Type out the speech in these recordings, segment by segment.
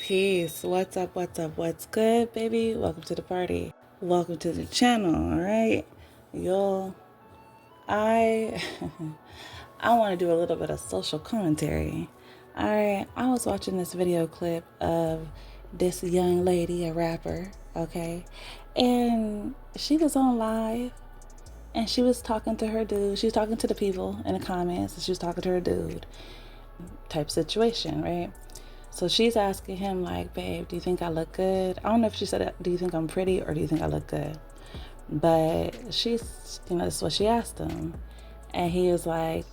Peace. What's up? What's up? What's good, baby? Welcome to the party. Welcome to the channel, all right? Y'all, I I want to do a little bit of social commentary. All right, I was watching this video clip of this young lady, a rapper, okay? And she was on live and she was talking to her dude. She was talking to the people in the comments and she was talking to her dude type situation, right? So she's asking him like, babe, do you think I look good? I don't know if she said, do you think I'm pretty or do you think I look good? But she's, that's what she asked him. And he was like,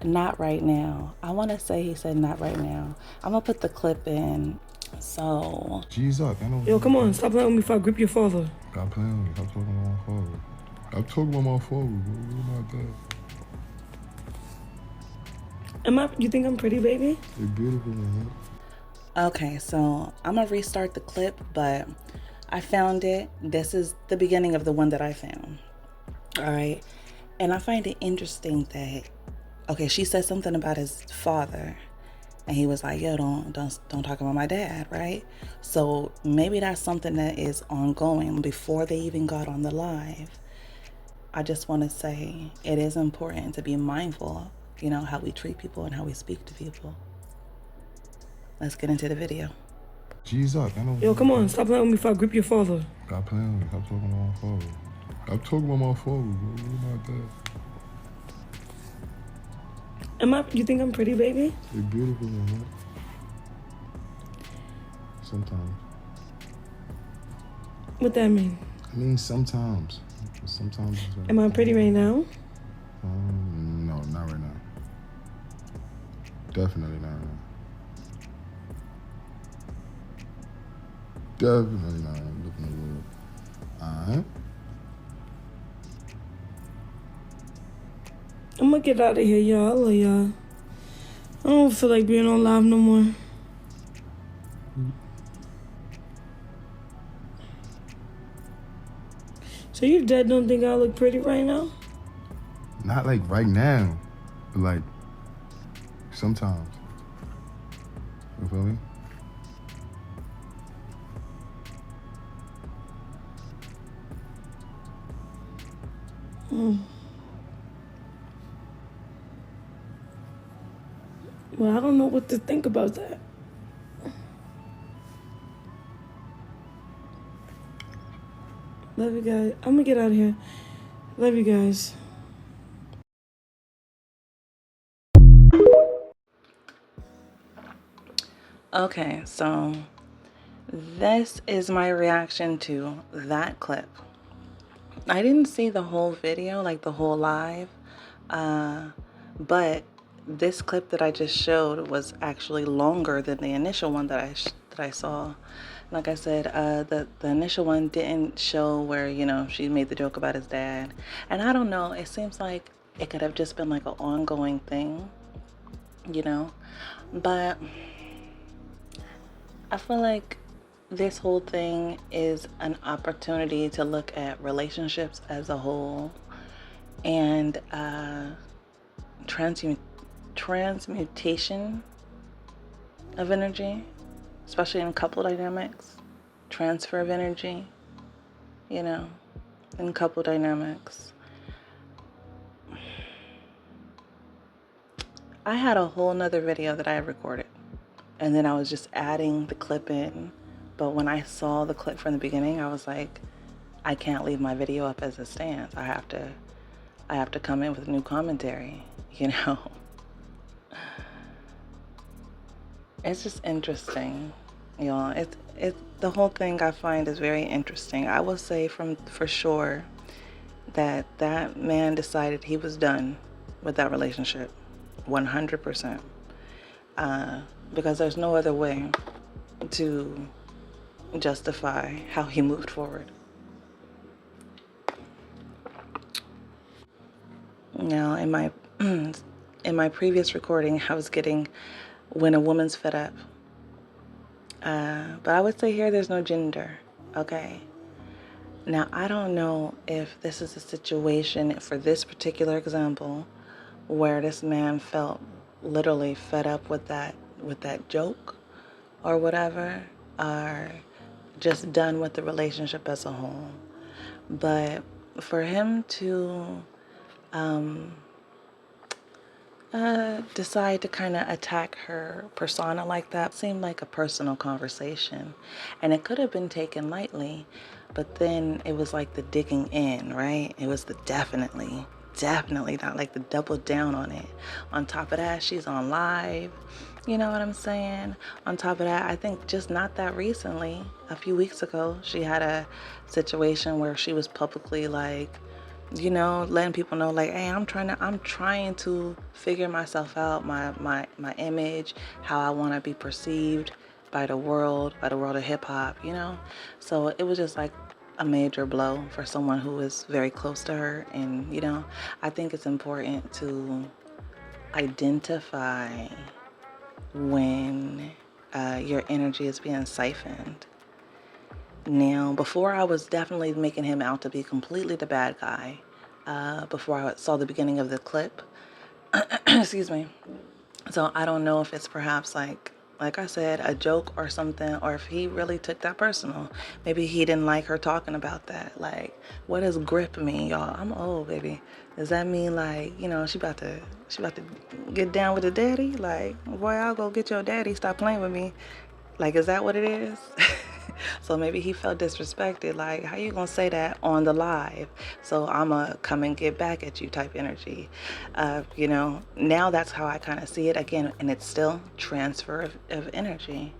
not right now. I want to say he said not right now. I'm going to put the clip in. So. G's up. I know. Yo, come on. Stop playing with me before I grip your father. Stop playing with me. Stop talking about my father. I'm talking about my father, bro. You're not that. You think I'm pretty, baby? You're beautiful, man. Okay, so I'm going to restart the clip, but I found it. This is the beginning of the one that I found. All right. And I find it interesting that, okay, she said something about his father. And he was like, yo, don't talk about my dad, right? So maybe that's something that is ongoing before they even got on the live. I just want to say it is important to be mindful, how we treat people and how we speak to people. Let's get into the video. G's up. I know. Yo, come on. Stop playing with me before I grip your father. Stop playing with me. Stop talking about my father. I'm talking about my father, bro. You're not that. You think I'm pretty, baby? You're beautiful, man. Sometimes. What that mean? I mean, sometimes. Sometimes. Am I pretty right now? No, not right now. Definitely not right now. Definitely not. I'm looking a little. I'm gonna get out of here, y'all. I love y'all. I don't feel like being on live no more. So your dad don't think I look pretty right now? Not like right now, but like sometimes. You feel me? Well, I don't know what to think about that. Love you guys. I'm gonna get out of here. Love you guys. Okay, so this is my reaction to that clip. I didn't see the whole video, like the whole live, but this clip that I just showed was actually longer than the initial one that I saw. Like I said, the initial one didn't show where, she made the joke about his dad. And I don't know, it seems like it could have just been like an ongoing thing, but I feel like this whole thing is an opportunity to look at relationships as a whole and transmutation of energy, especially in couple dynamics, transfer of energy, in couple dynamics. I had a whole nother video that I recorded, and then I was just adding the clip in. But when I saw the clip from the beginning, I was like, I can't leave my video up as it stands. I have to come in with new commentary, It's just interesting, y'all. It's the whole thing I find is very interesting. I will say for sure that man decided he was done with that relationship, 100%. Because there's no other way to justify how he moved forward. Now, in my previous recording, I was getting when a woman's fed up. But I would say here there's no gender, okay? Now, I don't know if this is a situation for this particular example where this man felt literally fed up with that joke, or whatever are just done with the relationship as a whole. But for him to decide to kind of attack her persona like that seemed like a personal conversation. And it could have been taken lightly, but then it was like the digging in, right? It was the definitely not, like the double down on it. On top of that, she's on live. You know what I'm saying? On top of that, I think just not that recently, a few weeks ago, she had a situation where she was publicly like, letting people know like, hey, I'm trying to figure myself out, my image, how I want to be perceived by the world of hip hop. So it was just like a major blow for someone who is very close to her. And I think it's important to identify when your energy is being siphoned. Now, before I was definitely making him out to be completely the bad guy, before I saw the beginning of the clip. Excuse me. So I don't know if it's perhaps like I said, a joke or something, or if he really took that personal. Maybe he didn't like her talking about that. Like, what does grip mean, y'all? I'm old, baby. Does that mean like, she about to get down with the daddy? Like, boy, I'll go get your daddy. Stop playing with me. Like, is that what it is? So maybe he felt disrespected. Like, how you gonna say that on the live? So I'ma come and get back at you type energy. Now that's how I kind of see it again. And it's still transfer of energy.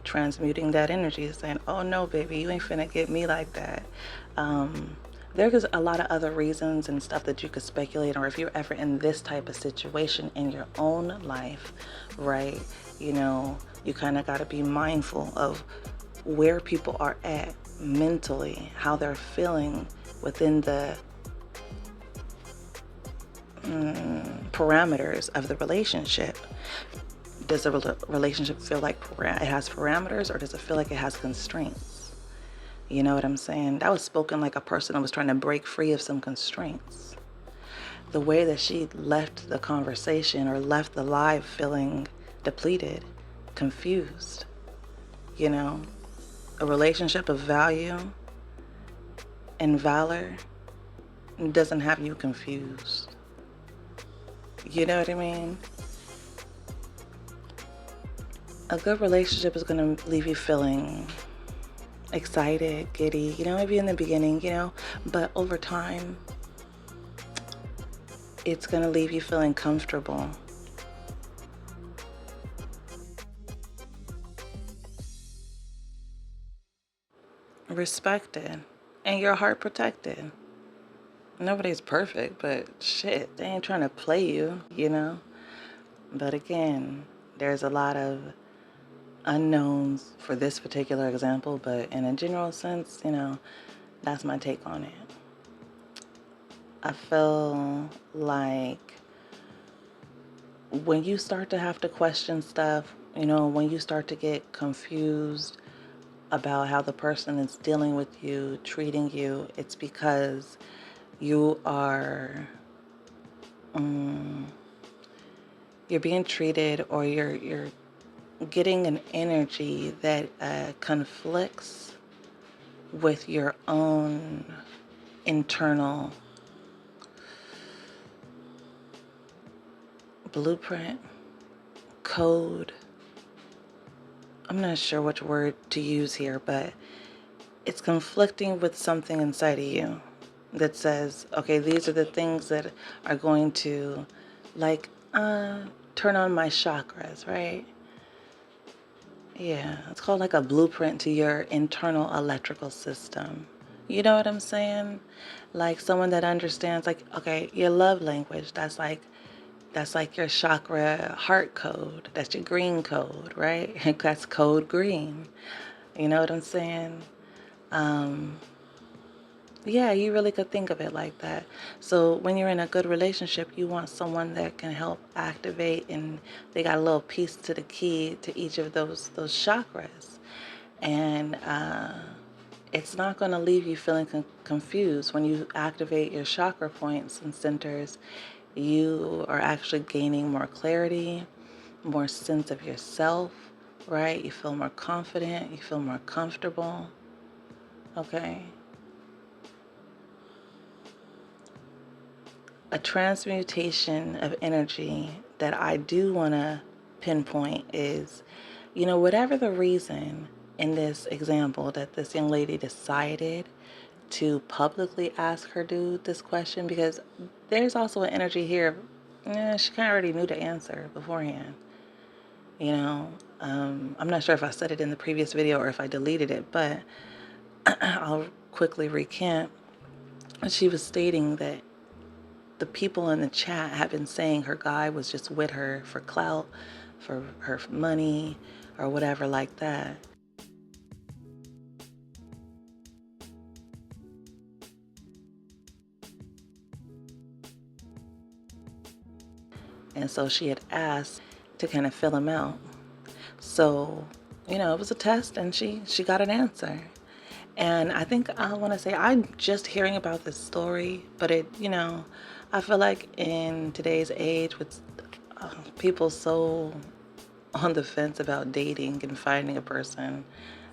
Transmuting that energy, saying, oh no, baby, you ain't finna get me like that. There's a lot of other reasons and stuff that you could speculate, or if you're ever in this type of situation in your own life, right? You kind of got to be mindful of where people are at mentally, how they're feeling within the parameters of the relationship. Does the relationship feel like it has parameters, or does it feel like it has constraints? You know what I'm saying? That was spoken like a person that was trying to break free of some constraints. The way that she left the conversation or left the live feeling depleted, confused. A relationship of value and valor doesn't have you confused. You know what I mean? A good relationship is going to leave you feeling excited, giddy, maybe in the beginning, but over time, it's going to leave you feeling comfortable. Respected, and your heart protected. Nobody's perfect, but shit, they ain't trying to play you. But again, there's a lot of unknowns for this particular example, but in a general sense, that's my take on it. I feel like when you start to have to question stuff, when you start to get confused about how the person is dealing with you, treating you, it's because you are you're being treated, or you're getting an energy that conflicts with your own internal blueprint, code. I'm not sure which word to use here, but it's conflicting with something inside of you that says, okay, these are the things that are going to turn on my chakras, right? Yeah, it's called like a blueprint to your internal electrical system. You know what I'm saying? Like someone that understands, like, okay, your love language, that's like your chakra heart code. That's your green code, right? That's code green. You know what I'm saying? Yeah, you really could think of it like that. So when you're in a good relationship, you want someone that can help activate, and they got a little piece to the key to each of those chakras. And it's not going to leave you feeling confused. When you activate your chakra points and centers, you are actually gaining more clarity, more sense of yourself, right? You feel more confident, you feel more comfortable, okay? A transmutation of energy that I do want to pinpoint is, whatever the reason in this example that this young lady decided to publicly ask her dude this question, because there's also an energy here of, she kind of already knew the answer beforehand. I'm not sure if I said it in the previous video or if I deleted it, but I'll quickly recant. She was stating that the people in the chat have been saying her guy was just with her for clout, for her money, or whatever like that. And so she had asked to kind of fill him out. So, it was a test and she got an answer. And I think I want to say I'm just hearing about this story, but I feel like in today's age with people so on the fence about dating and finding a person,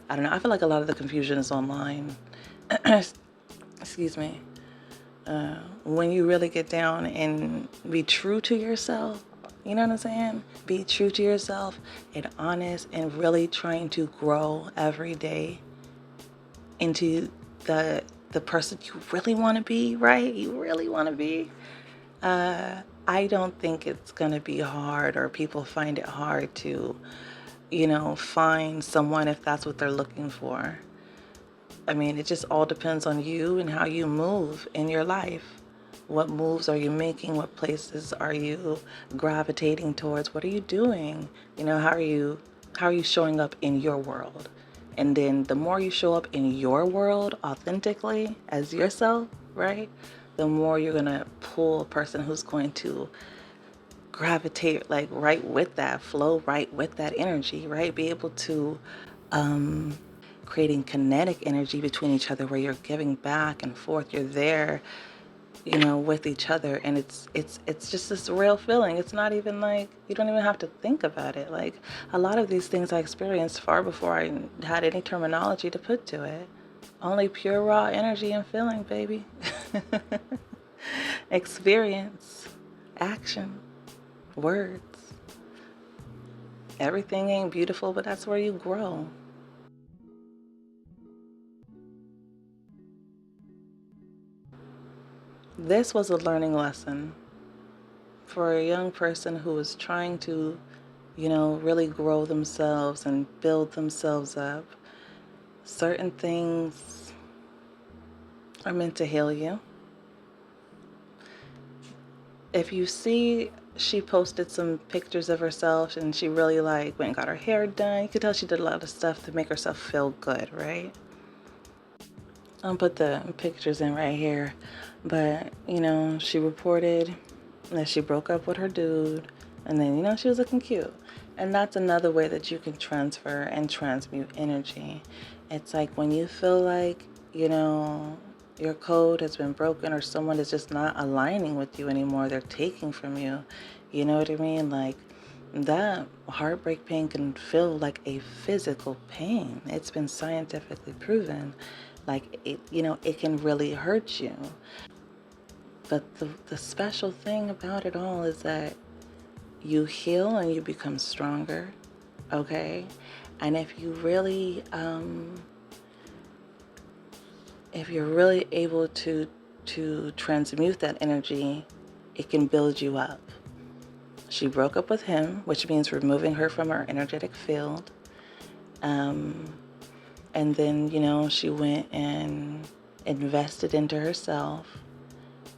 I don't know. I feel like a lot of the confusion is online. Excuse me. When you really get down and be true to yourself, you know what I'm saying? Be true to yourself and honest and really trying to grow every day into the person you really want to be, right? You really want to be. I don't think it's going to be hard, or people find it hard to, find someone if that's what they're looking for. I mean, it just all depends on you and how you move in your life. What moves are you making? What places are you gravitating towards? What are you doing? How are you showing up in your world? And then the more you show up in your world authentically as yourself, right? The more you're going to pull a person who's going to gravitate like right with that flow, right with that energy, right? Be able to creating kinetic energy between each other where you're giving back and forth. You're there, with each other, and it's just this real feeling. It's not even like you don't even have to think about it. Like a lot of these things I experienced far before I had any terminology to put to it. Only pure raw energy and feeling, baby. Experience, action, words. Everything ain't beautiful, but that's where you grow. This was a learning lesson for a young person who is trying to, really grow themselves and build themselves up. Certain things are meant to heal you. If you see, she posted some pictures of herself and she really went and got her hair done. You could tell she did a lot of stuff to make herself feel good, right? I'll put the pictures in right here. But, she reported that she broke up with her dude, and then, she was looking cute. And that's another way that you can transfer and transmute energy. It's like when you feel like, your code has been broken or someone is just not aligning with you anymore, they're taking from you. You know what I mean? Like that heartbreak pain can feel like a physical pain. It's been scientifically proven. Like it can really hurt you. But the special thing about it all is that you heal and you become stronger, okay? And if you're really able to transmute that energy, it can build you up. She broke up with him, which means removing her from her energetic field. And then, she went and invested into herself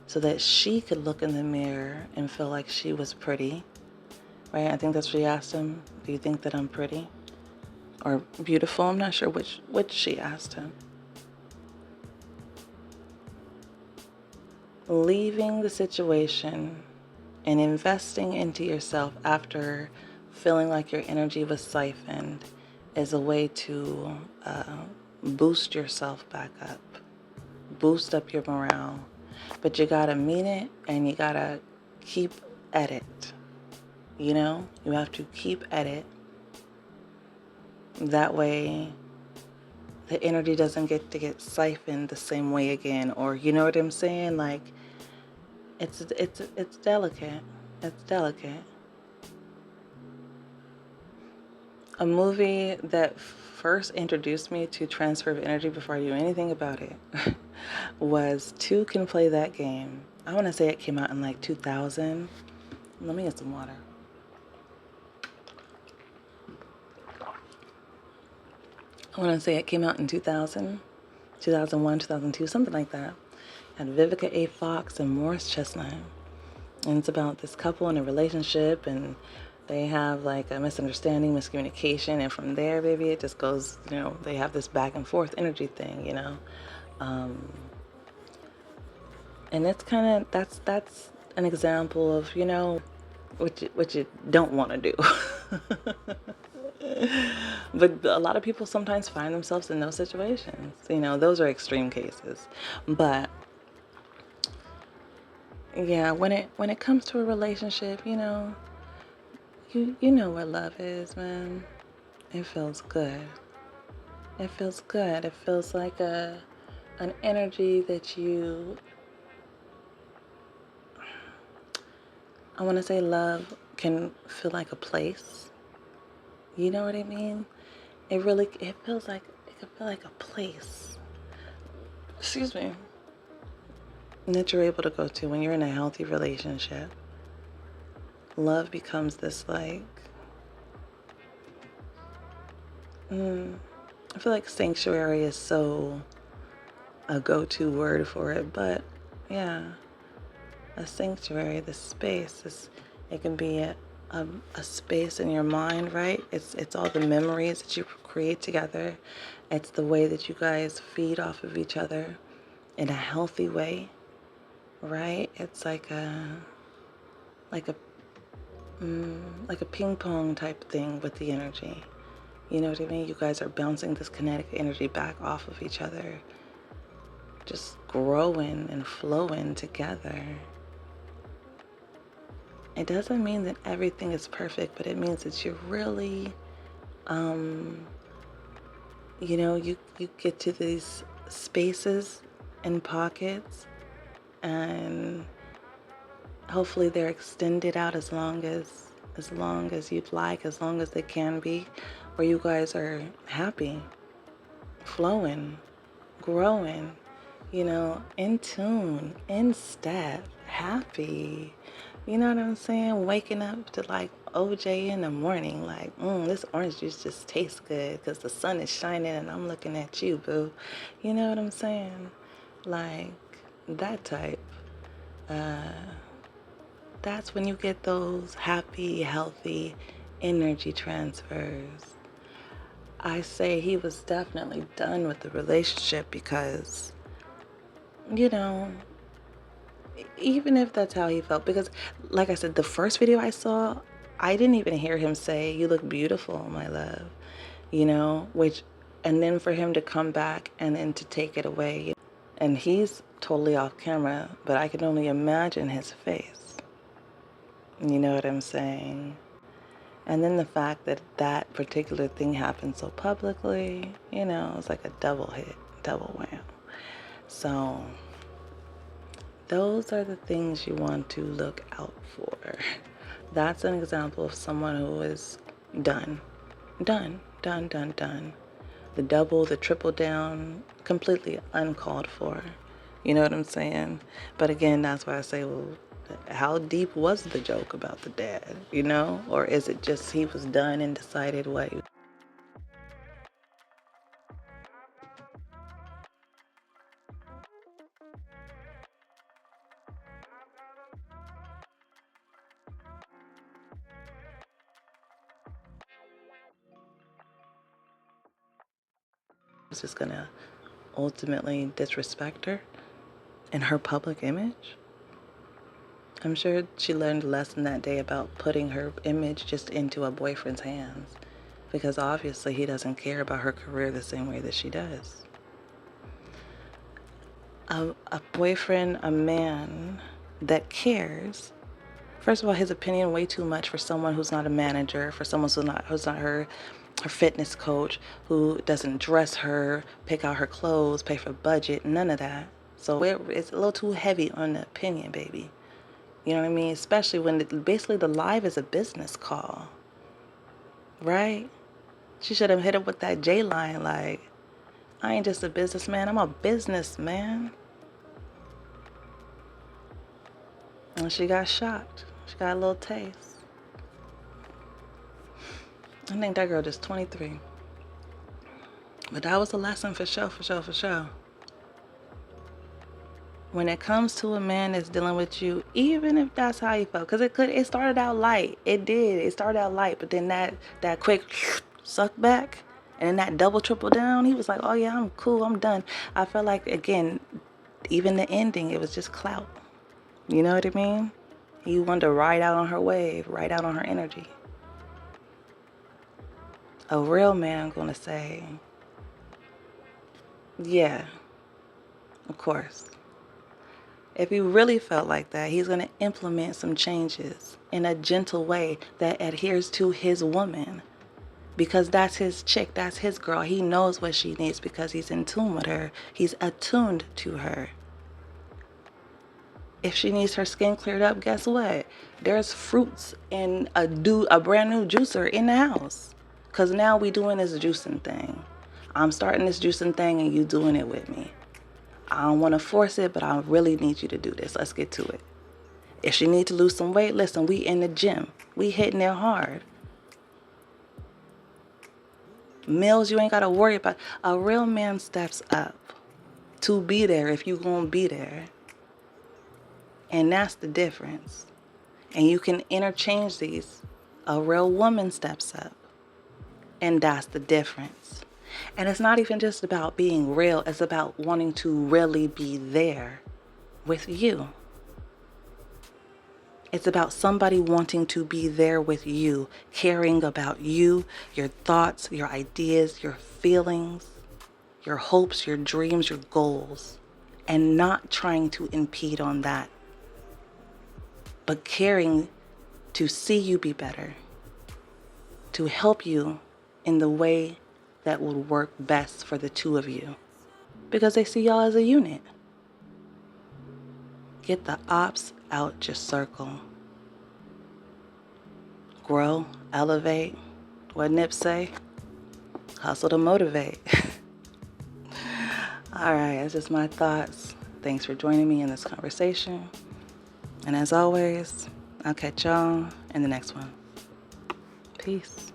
so that she could look in the mirror and feel like she was pretty, right? I think that's what she asked him. Do you think that I'm pretty or beautiful? I'm not sure which she asked him. Leaving the situation and investing into yourself after feeling like your energy was siphoned is a way to boost yourself back up, boost up your morale. But you gotta mean it and you gotta keep at it. You have to keep at it. That way the energy doesn't get siphoned the same way again, or you know what I'm saying? Like it's delicate. It's delicate. A movie that first introduced me to transfer of energy before I knew anything about it was Two Can Play That Game. I want to say it came out in like 2000. Let me get some water. I want to say it came out in 2000, 2001, 2002, something like that. Had Vivica A. Fox and Morris Chestnut. And it's about this couple in a relationship, and they have like a misunderstanding, miscommunication, and from there, baby, it just goes, they have this back and forth energy thing, and it's kind of, that's an example of, what you don't want to do. But a lot of people sometimes find themselves in those situations. Those are extreme cases. But yeah, when it comes to a relationship, you know what love is, man. It feels good. It feels good. It feels like an energy that I want to say love can feel like a place. You know what I mean? It feels like, it can feel like a place. Excuse me. That you're able to go to when you're in a healthy relationship. Love becomes this like, I feel like sanctuary is so a go-to word for it, but yeah, a sanctuary, this space, it can be a space in your mind, right? It's all the memories that you create together. It's the way that you guys feed off of each other in a healthy way, right? It's like like a like a ping pong type thing with the energy. You know what I mean? You guys are bouncing this kinetic energy back off of each other, just growing and flowing together. It doesn't mean that everything is perfect, but it means that you're really, you get to these spaces and pockets, and hopefully they're extended out as long as you'd like, as long as they can be, where you guys are happy, flowing, growing, in tune, in step, happy. You know what I'm saying? Waking up to like OJ in the morning, like, this orange juice just tastes good because the sun is shining and I'm looking at you, boo. You know what I'm saying? Like, that type. That's when you get those happy, healthy energy transfers. I say he was definitely done with the relationship because, even if that's how he felt, because like I said, the first video I saw, I didn't even hear him say, "You look beautiful, my love," and then for him to come back and then to take it away, and he's totally off camera, but I can only imagine his face. You know what I'm saying? And then the fact that that particular thing happened so publicly, it's like a double hit, double wham. So those are the things you want to look out for. That's an example of someone who is done. Done, done, done, done. The double, the triple down, completely uncalled for. You know what I'm saying? But again, that's why I say, well, how deep was the joke about the dad, Or is it just he was done and decided what he was just gonna ultimately disrespect her and her public image? I'm sure she learned a lesson that day about putting her image just into a boyfriend's hands, because obviously he doesn't care about her career the same way that she does. A boyfriend, a man that cares. First of all, his opinion way too much for someone who's not a manager, for someone who's not her her fitness coach who doesn't dress her, pick out her clothes, pay for budget, none of that. So it's a little too heavy on the opinion, baby. You know what I mean? Especially when basically the live is a business call, right? She should have hit up with that J line like, I ain't just a businessman, I'm a businessman. And she got shocked. She got a little taste. I think that girl just 23. But that was a lesson for sure, for sure, for sure. When it comes to a man that's dealing with you, even if that's how you felt, because it started out light. It did. It started out light, but then that quick suck back, and then that double triple down, he was like, oh yeah, I'm cool, I'm done. I felt like, again, even the ending, it was just clout. You know what I mean? He wanted to ride out on her wave, ride out on her energy. A real man gonna say, yeah, of course. If he really felt like that, he's gonna implement some changes in a gentle way that adheres to his woman. Because that's his chick, that's his girl. He knows what she needs because he's in tune with her. He's attuned to her. If she needs her skin cleared up, guess what? There's fruits and a brand new juicer in the house. Because now we doing this juicing thing. I'm starting this juicing thing and you doing it with me. I don't want to force it, but I really need you to do this. Let's get to it. If she need to lose some weight, listen, we in the gym. We hitting it hard. Meals you ain't got to worry about. A real man steps up to be there if you going to be there. And that's the difference. And you can interchange these. A real woman steps up. And that's the difference. And it's not even just about being real. It's about wanting to really be there with you. It's about somebody wanting to be there with you, caring about you, your thoughts, your ideas, your feelings, your hopes, your dreams, your goals, and not trying to impede on that, but caring to see you be better, to help you in the way that would work best for the two of you, because they see y'all as a unit. Get the ops out your circle. Grow, elevate. What Nip say? Hustle to motivate. All right, that's just my thoughts. Thanks for joining me in this conversation. And as always, I'll catch y'all in the next one. Peace.